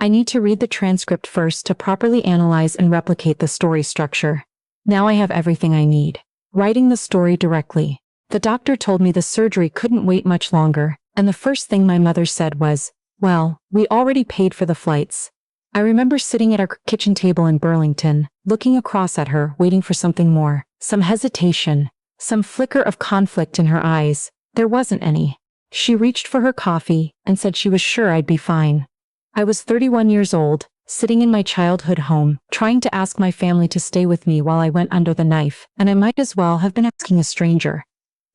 I need to read the transcript first to properly analyze and replicate the story structure. Now I have everything I need. Writing the story directly. The doctor told me the surgery couldn't wait much longer, and the first thing my mother said was, "Well, we already paid for the flights." I remember sitting at our kitchen table in Burlington, looking across at her, waiting for something more, some hesitation, some flicker of conflict in her eyes. There wasn't any. She reached for her coffee and said she was sure I'd be fine. I was 31 years old, sitting in my childhood home, trying to ask my family to stay with me while I went under the knife, and I might as well have been asking a stranger.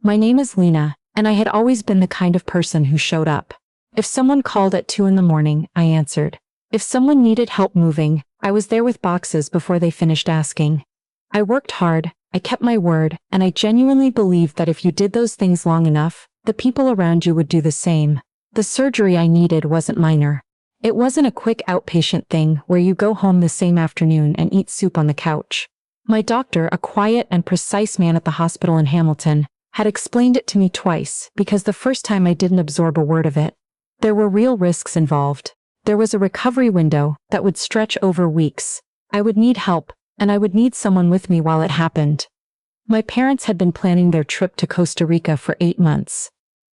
My name is Lena, and I had always been the kind of person who showed up. If someone called at 2 in the morning, I answered. If someone needed help moving, I was there with boxes before they finished asking. I worked hard, I kept my word, and I genuinely believed that if you did those things long enough, the people around you would do the same. The surgery I needed wasn't minor. It wasn't a quick outpatient thing where you go home the same afternoon and eat soup on the couch. My doctor, a quiet and precise man at the hospital in Hamilton, had explained it to me twice because the first time I didn't absorb a word of it. There were real risks involved. There was a recovery window that would stretch over weeks. I would need help, and I would need someone with me while it happened. My parents had been planning their trip to Costa Rica for 8 months.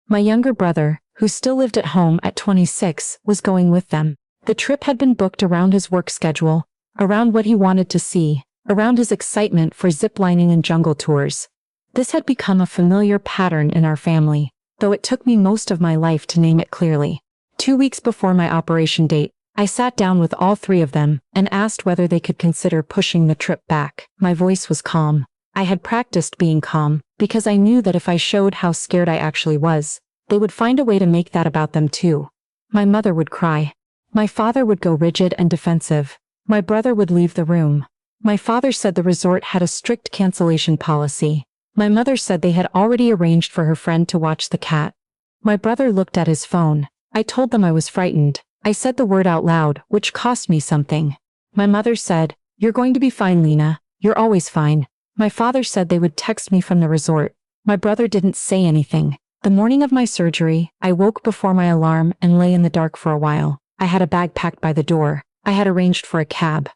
My younger brother, who still lived at home at 26, was going with them. The trip had been booked around his work schedule, around what he wanted to see, around his excitement for ziplining and jungle tours. This had become a familiar pattern in our family, though it took me most of my life to name it clearly. 2 weeks before my operation date, I sat down with all 3 of them and asked whether they could consider pushing the trip back. My voice was calm. I had practiced being calm, because I knew that if I showed how scared I actually was, they would find a way to make that about them too. My mother would cry. My father would go rigid and defensive. My brother would leave the room. My father said the resort had a strict cancellation policy. My mother said they had already arranged for her friend to watch the cat. My brother looked at his phone. I told them I was frightened. I said the word out loud, which cost me something. My mother said, "You're going to be fine, Lena. You're always fine." My father said they would text me from the resort. My brother didn't say anything. The morning of my surgery, I woke before my alarm and lay in the dark for a while. I had a bag packed by the door. I had arranged for a cab.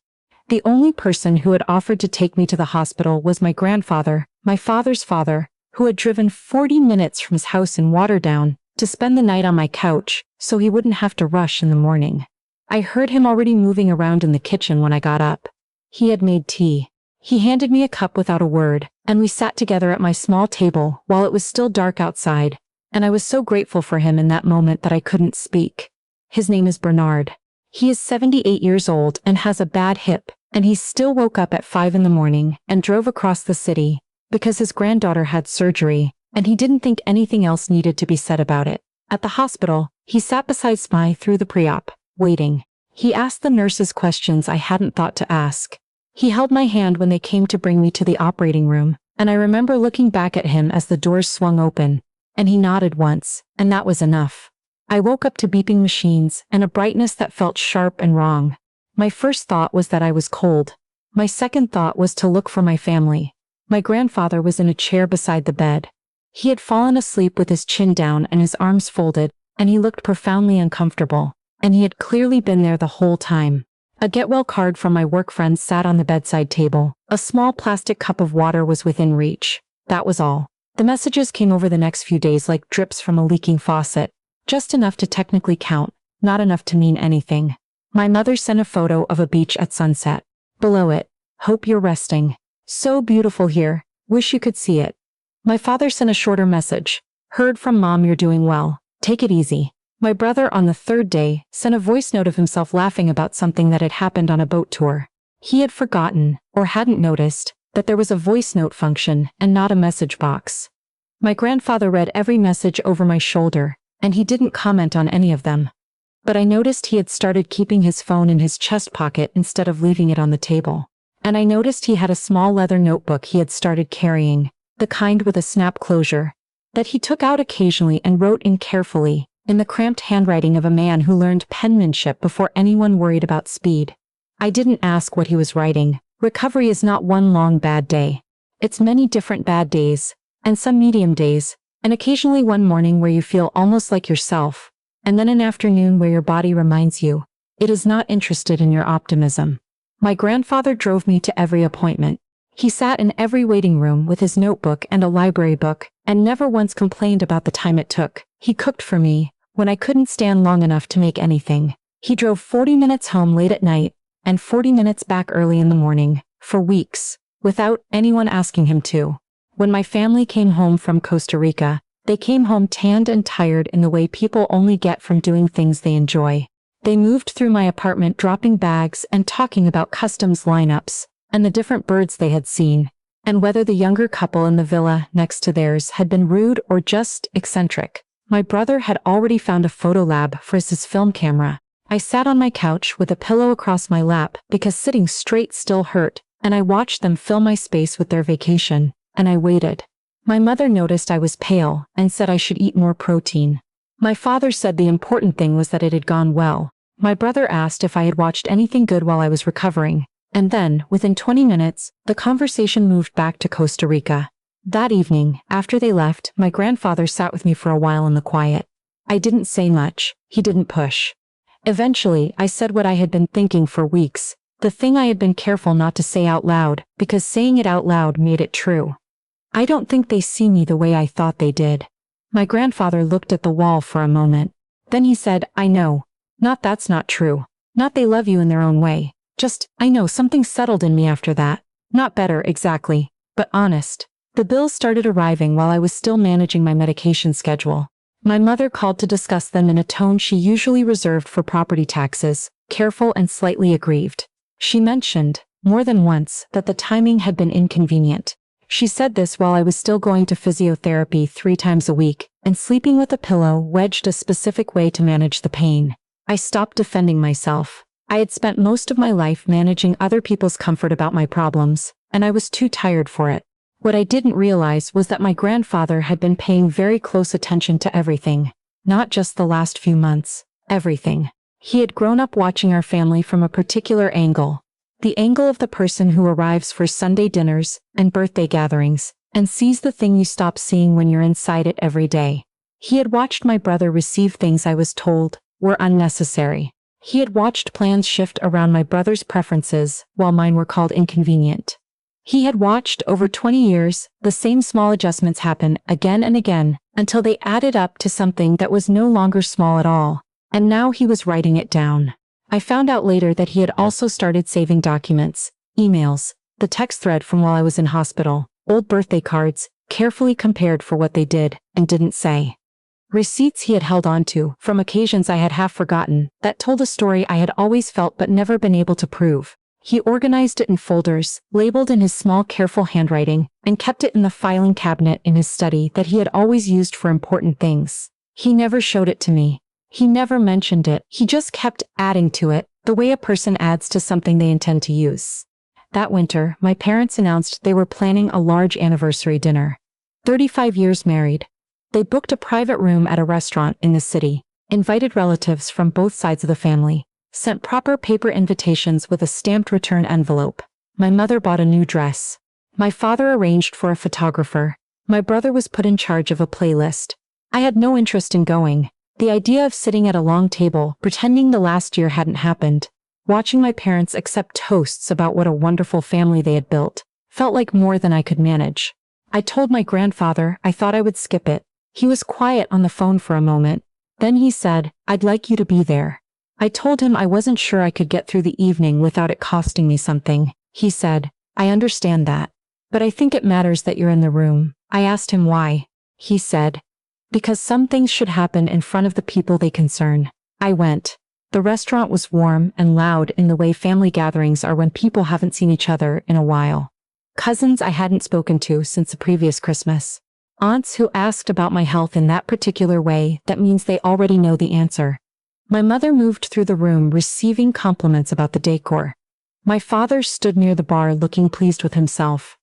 The only person who had offered to take me to the hospital was my grandfather, my father's father, who had driven 40 minutes from his house in Waterdown to spend the night on my couch, so he wouldn't have to rush in the morning. I heard him already moving around in the kitchen when I got up. He had made tea. He handed me a cup without a word, and we sat together at my small table while it was still dark outside, and I was so grateful for him in that moment that I couldn't speak. His name is Bernard. He is 78 years old and has a bad hip, and he still woke up at 5 in the morning and drove across the city because his granddaughter had surgery, and he didn't think anything else needed to be said about it. At the hospital, he sat beside Smythe through the pre-op, waiting. He asked the nurses questions I hadn't thought to ask. He held my hand when they came to bring me to the operating room, and I remember looking back at him as the doors swung open, and he nodded once, and that was enough. I woke up to beeping machines and a brightness that felt sharp and wrong. My first thought was that I was cold. My second thought was to look for my family. My grandfather was in a chair beside the bed. He had fallen asleep with his chin down and his arms folded, and he looked profoundly uncomfortable, and he had clearly been there the whole time. A get-well card from my work friend sat on the bedside table. A small plastic cup of water was within reach. That was all. The messages came over the next few days like drips from a leaking faucet. Just enough to technically count, not enough to mean anything. My mother sent a photo of a beach at sunset. Below it, "Hope you're resting. So beautiful here. Wish you could see it." My father sent a shorter message. "Heard from Mom you're doing well. Take it easy." My brother on the 3rd day sent a voice note of himself laughing about something that had happened on a boat tour. He had forgotten, or hadn't noticed, that there was a voice note function and not a message box. My grandfather read every message over my shoulder, and he didn't comment on any of them. But I noticed he had started keeping his phone in his chest pocket instead of leaving it on the table. And I noticed he had a small leather notebook he had started carrying, the kind with a snap closure, that he took out occasionally and wrote in carefully, in the cramped handwriting of a man who learned penmanship before anyone worried about speed. I didn't ask what he was writing. Recovery is not one long bad day. It's many different bad days, and some medium days, and occasionally one morning where you feel almost like yourself, and then an afternoon where your body reminds you, It is not interested in your optimism. My grandfather drove me to every appointment. He sat in every waiting room with his notebook and a library book, and never once complained about the time it took. He cooked for me when I couldn't stand long enough to make anything. He drove 40 minutes home late at night and 40 minutes back early in the morning, for weeks, without anyone asking him to. When my family came home from Costa Rica, they came home tanned and tired in the way people only get from doing things they enjoy. They moved through my apartment dropping bags and talking about customs lineups and the different birds they had seen, and whether the younger couple in the villa next to theirs had been rude or just eccentric. My brother had already found a photo lab for his film camera. I sat on my couch with a pillow across my lap because sitting straight still hurt, and I watched them fill my space with their vacation, and I waited. My mother noticed I was pale and said I should eat more protein. My father said the important thing was that it had gone well. My brother asked if I had watched anything good while I was recovering, and then, within 20 minutes, the conversation moved back to Costa Rica. That evening, after they left, my grandfather sat with me for a while in the quiet. I didn't say much. He didn't push. Eventually, I said what I had been thinking for weeks, the thing I had been careful not to say out loud, because saying it out loud made it true. I don't think they see me the way I thought they did. My grandfather looked at the wall for a moment. Then he said, I know. Not that's not true. Not they love you in their own way. Just, I know something settled in me after that. Not better, exactly, but honest. The bills started arriving while I was still managing my medication schedule. My mother called to discuss them in a tone she usually reserved for property taxes, careful and slightly aggrieved. She mentioned, more than once, that the timing had been inconvenient. She said this while I was still going to physiotherapy 3 times a week, and sleeping with a pillow wedged a specific way to manage the pain. I stopped defending myself. I had spent most of my life managing other people's comfort about my problems, and I was too tired for it. What I didn't realize was that my grandfather had been paying very close attention to everything, not just the last few months, everything. He had grown up watching our family from a particular angle, the angle of the person who arrives for Sunday dinners and birthday gatherings, and sees the thing you stop seeing when you're inside it every day. He had watched my brother receive things I was told were unnecessary. He had watched plans shift around my brother's preferences while mine were called inconvenient. He had watched, over 20 years, the same small adjustments happen again and again until they added up to something that was no longer small at all, and now he was writing it down. I found out later that he had also started saving documents, emails, the text thread from while I was in hospital, old birthday cards, carefully compared for what they did and didn't say. Receipts he had held onto from occasions I had half forgotten that told a story I had always felt but never been able to prove. He organized it in folders, labeled in his small careful handwriting, and kept it in the filing cabinet in his study that he had always used for important things. He never showed it to me. He never mentioned it. He just kept adding to it, the way a person adds to something they intend to use. That winter, my parents announced they were planning a large anniversary dinner. 35 years married. They booked a private room at a restaurant in the city, invited relatives from both sides of the family, sent proper paper invitations with a stamped return envelope. My mother bought a new dress. My father arranged for a photographer. My brother was put in charge of a playlist. I had no interest in going. The idea of sitting at a long table, pretending the last year hadn't happened, watching my parents accept toasts about what a wonderful family they had built, felt like more than I could manage. I told my grandfather I thought I would skip it. He was quiet on the phone for a moment. Then he said, I'd like you to be there. I told him I wasn't sure I could get through the evening without it costing me something. He said, I understand that. But I think it matters that you're in the room. I asked him why. He said, because some things should happen in front of the people they concern. I went. The restaurant was warm and loud in the way family gatherings are when people haven't seen each other in a while. Cousins I hadn't spoken to since the previous Christmas. Aunts who asked about my health in that particular way that means they already know the answer. My mother moved through the room receiving compliments about the decor. My father stood near the bar looking pleased with himself.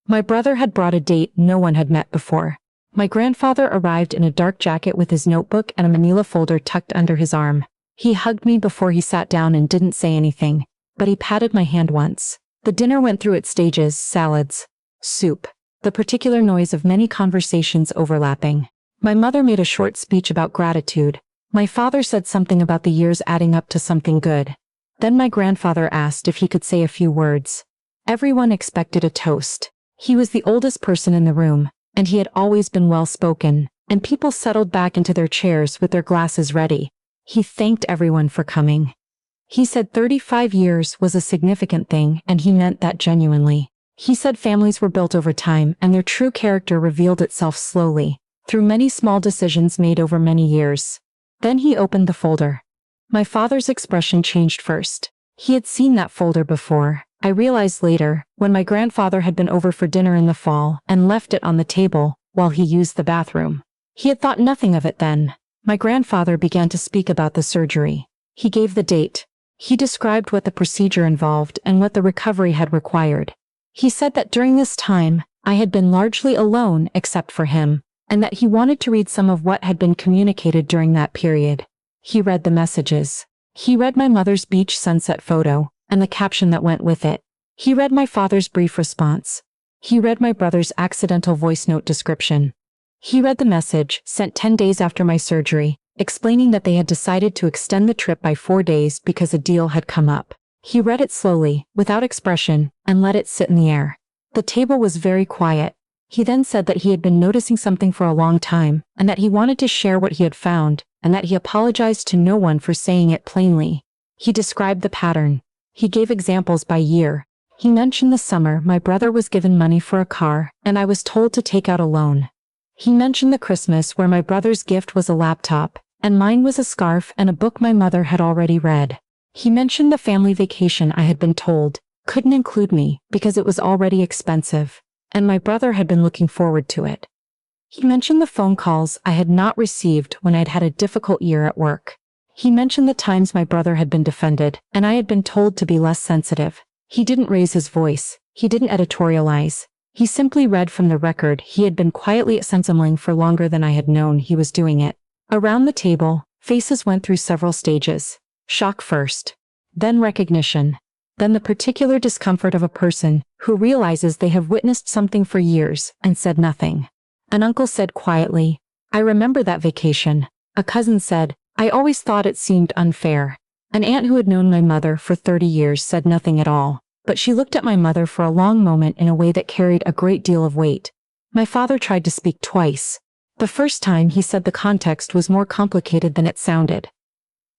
My brother had brought a date no one had met before. My grandfather arrived in a dark jacket with his notebook and a manila folder tucked under his arm. He hugged me before he sat down and didn't say anything, but he patted my hand once. The dinner went through its stages: salads, soup, the particular noise of many conversations overlapping. My mother made a short speech about gratitude. My father said something about the years adding up to something good. Then my grandfather asked if he could say a few words. Everyone expected a toast. He was the oldest person in the room, and he had always been well-spoken, and people settled back into their chairs with their glasses ready. He thanked everyone for coming. He said 35 years was a significant thing, and he meant that genuinely. He said families were built over time, and their true character revealed itself slowly, through many small decisions made over many years. Then he opened the folder. My father's expression changed first. He had seen that folder before. I realized later, when my grandfather had been over for dinner in the fall and left it on the table while he used the bathroom. He had thought nothing of it then. My grandfather began to speak about the surgery. He gave the date. He described what the procedure involved and what the recovery had required. He said that during this time, I had been largely alone except for him, and that he wanted to read some of what had been communicated during that period. He read the messages. He read my mother's beach sunset photo, and the caption that went with it. He read my father's brief response. He read my brother's accidental voice note description. He read the message, sent 10 days after my surgery, explaining that they had decided to extend the trip by 4 days because a deal had come up. He read it slowly, without expression, and let it sit in the air. The table was very quiet. He then said that he had been noticing something for a long time, and that he wanted to share what he had found, and that he apologized to no one for saying it plainly. He described the pattern. He gave examples by year. He mentioned the summer my brother was given money for a car, and I was told to take out a loan. He mentioned the Christmas where my brother's gift was a laptop, and mine was a scarf and a book my mother had already read. He mentioned the family vacation I had been told couldn't include me because it was already expensive, and my brother had been looking forward to it. He mentioned the phone calls I had not received when I'd had a difficult year at work. He mentioned the times my brother had been defended, and I had been told to be less sensitive. He didn't raise his voice. He didn't editorialize. He simply read from the record he had been quietly assembling for longer than I had known he was doing it. Around the table, faces went through several stages. Shock first. Then recognition. Then the particular discomfort of a person who realizes they have witnessed something for years and said nothing. An uncle said quietly, "I remember that vacation." A cousin said, "I always thought it seemed unfair." An aunt who had known my mother for 30 years said nothing at all, but she looked at my mother for a long moment in a way that carried a great deal of weight. My father tried to speak twice. The first time he said the context was more complicated than it sounded.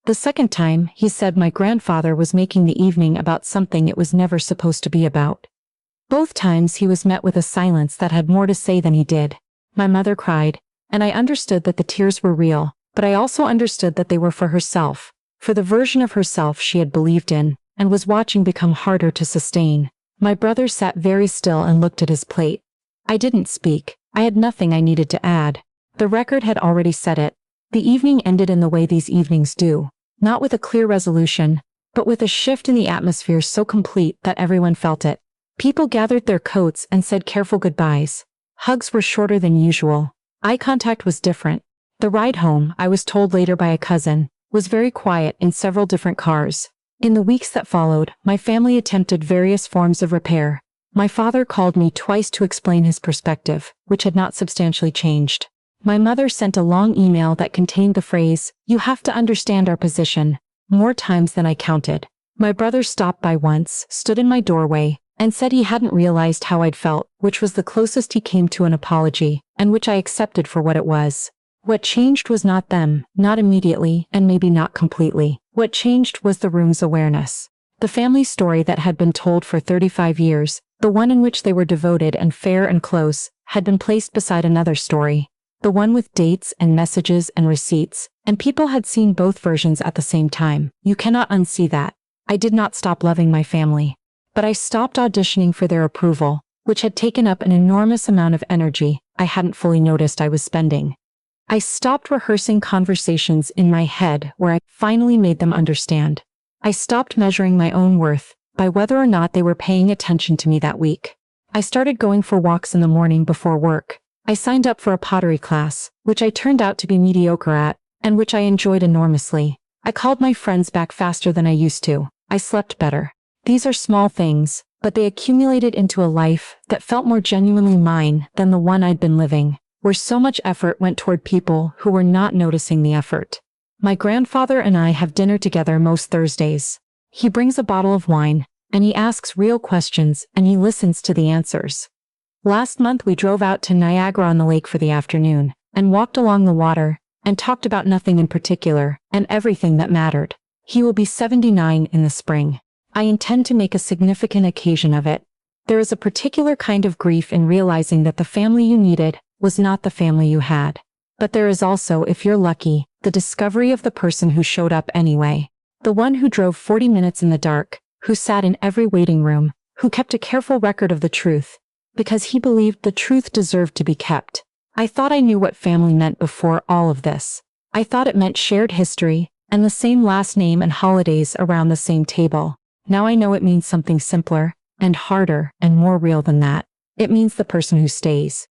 The second time, he said my grandfather was making the evening about something it was never supposed to be about. Both times he was met with a silence that had more to say than he did. My mother cried, and I understood that the tears were real, but I also understood that they were for herself, for the version of herself she had believed in, and was watching become harder to sustain. My brother sat very still and looked at his plate. I didn't speak. I had nothing I needed to add. The record had already said it. The evening ended in the way these evenings do, not with a clear resolution, but with a shift in the atmosphere so complete that everyone felt it. People gathered their coats and said careful goodbyes. Hugs were shorter than usual. Eye contact was different. The ride home, I was told later by a cousin, was very quiet in several different cars. In the weeks that followed, my family attempted various forms of repair. My father called me twice to explain his perspective, which had not substantially changed. My mother sent a long email that contained the phrase, "You have to understand our position," more times than I counted. My brother stopped by once, stood in my doorway, and said he hadn't realized how I'd felt, which was the closest he came to an apology, and which I accepted for what it was. What changed was not them, not immediately, and maybe not completely. What changed was the room's awareness. The family story that had been told for 35 years, the one in which they were devoted and fair and close, had been placed beside another story. The one with dates and messages and receipts, and people had seen both versions at the same time. You cannot unsee that. I did not stop loving my family, but I stopped auditioning for their approval, which had taken up an enormous amount of energy I hadn't fully noticed I was spending. I stopped rehearsing conversations in my head where I finally made them understand. I stopped measuring my own worth by whether or not they were paying attention to me that week. I started going for walks in the morning before work. I signed up for a pottery class, which I turned out to be mediocre at, and which I enjoyed enormously. I called my friends back faster than I used to. I slept better. These are small things, but they accumulated into a life that felt more genuinely mine than the one I'd been living, where so much effort went toward people who were not noticing the effort. My grandfather and I have dinner together most Thursdays. He brings a bottle of wine, and he asks real questions, and he listens to the answers. Last month we drove out to Niagara-on-the-Lake for the afternoon, and walked along the water, and talked about nothing in particular, and everything that mattered. He will be 79 in the spring. I intend to make a significant occasion of it. There is a particular kind of grief in realizing that the family you needed was not the family you had. But there is also, if you're lucky, the discovery of the person who showed up anyway. The one who drove 40 minutes in the dark, who sat in every waiting room, who kept a careful record of the truth, because he believed the truth deserved to be kept. I thought I knew what family meant before all of this. I thought it meant shared history, and the same last name and holidays around the same table. Now I know it means something simpler, and harder, and more real than that. It means the person who stays.